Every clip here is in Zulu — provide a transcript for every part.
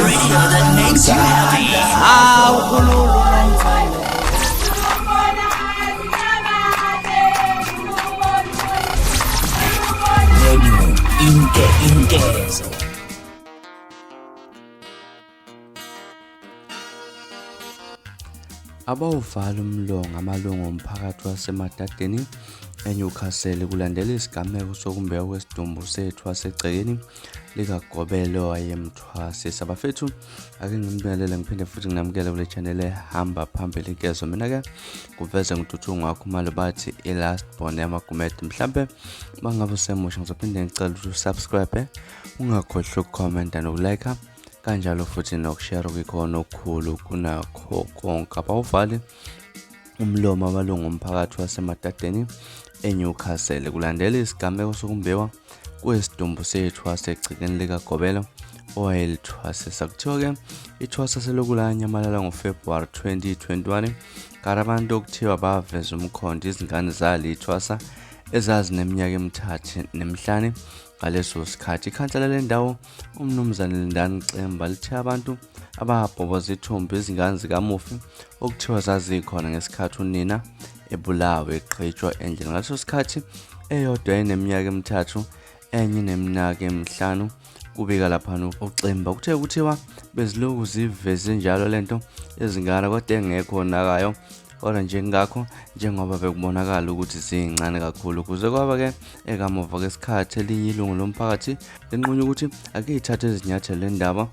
radio that makes you happy. Intezo. AWAWUVALI amalungu omphakathi waseMadadeni eNewcastle kulandela isigameko sokumbiwa kwesidumbu sethwasa egcekeni likagobela owayelithwasisa. Bafethu ake ngibingelele ngiphinde futhi nginamukele kule channel ehamba phambili kezo. Mina ke kuveze ngidudungu wakho manje bathi last born yamagumede. Mhlambe mangabe usemusha ngizophinde ngicela ukuthi usubscribe, ungakhohlwa ukucomment nokulike, kanjalo futhi nokushare kukhona okukhulu kunakho konke. AWAWUVALI umlomo amalungu omphakathi waseMadadeni eNewcastle kulandela isigameko sokumbiwa kwesidumbu sethwasa egcekeni likagobela owayelithwasisa. Kuthiwa ke ithwasa selokulanyamalala ngoFebruary 2021 karabantu okuthiwa baveza umkhondo izingane zalithwasa ezazineminyaka emithathu nemihlanu. Ngaleso sikhathi ikhansela lendawo umnumzane Lindani Cemba lithe abantu ababhoboza ithumbu izingane zikamufi okuthiwa zazikhona ngesikhathi unina ebulawe eqhitshwa endlini. Ngaleso sikhathi eyodwa eneminyaka emithathu enye neminyaka emihlanu. Kubika lapha uCemba kuthiwa beziloku ziveze njalo lento ezingane kodwa engekho nakayo, kodwa njengakho njengoba bekubonakala ukuthi zincane kakhulu. Kuze kwaba ke ekamuva kwesikhathi elinye ilungu lomphakathi lenqunywa ukuthi ake ithathe izinyathelo lendaba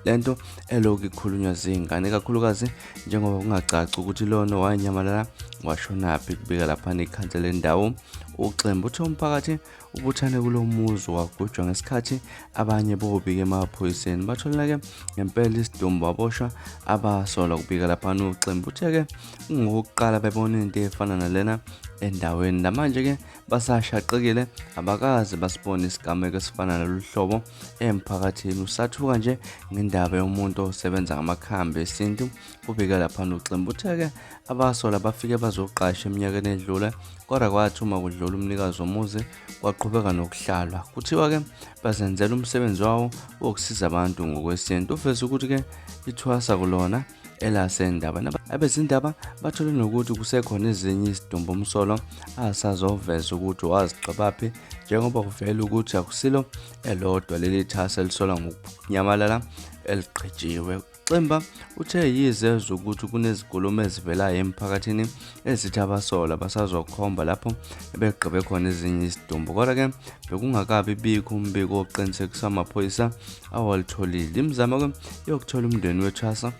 lento elokhu ikhulunywa zingane, kakhulukazi njengoba kungacaci ukuthi lona wanyamalala washonaphi. Kubika lapha ikhansela lendawo uCemba uthi umphakathi ubuthane kulomuzi wagujwa ngesikhathi abanye bobika emaphoyiseni bathola ke ngempela isidumbu waboshwa abasola. Kubika lapha uCemba uthe ke ngokuqala bebona into efana nalena endaweni, namanje ke basashaqekile abakazi basibona isigameko esifana naloluhlobo emphakathini. Usathuka nje ngendaba yomuntu osebenza ngamakhambi esintu. Kubika lapha uCemba uthe ke abasola bafike bazoqasha eminyakeni edlule, kodwa kwathi uma kudlula umnikazi womuzi kwaqhubeka nokuhlalwa. Kuthiwa ke bazenzela umsebenzi wawo wokusiza abantu ngokwesintu. Uveze ukuthi ke ithwasa kulona elasendaba abezindaba bathole nokuthi kusekhona ezinye isidumbu umsolo asazoveza ukuthi wazigqibaphi, njengoba kuvela ukuthi akusilo elodwa leli thasa elisola ngokunyamalala eliqhetshiwe. Cemba uthe yizezwe ukuthi kunezigulumo ezivelayo emphakathini ezithi abasola basazokhomba lapho begqibe khona ezinye isidumbu, kodwa ke bekungakabi bikho umbiko oqinisekisa amaphoyisa awalitholile. Imizamo ke yokuthola umndeni wethwasa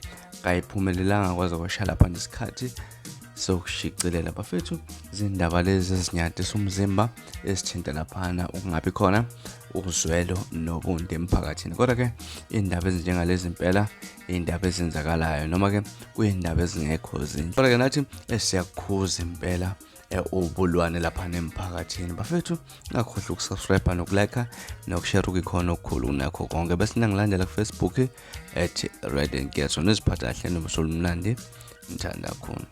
kayiphumelelanga kwaze kwashala lapha nesikhathi sokushicilela. Bafethu izindaba lezi ezinyatisa umzimba esithinta laphana ukungabi khona ukuzwelo nobuntu emphakathini, kodwa ke indaba ezinjengalezi impela indaba ezenzakalayo noma ke kuyindaba ezingekho zinhle, kodwa ke nathi siyakukhuza impela ubulwane lapha emphakathini. Bafethu ngakhohlwa ukusubscribe nokulike nokushare kukhona okukhulu kunakho konke, bese nangilandela kuFacebook @redandgetso. Niziphatha kahle nomsolumlandi, ngithanda kakhulu.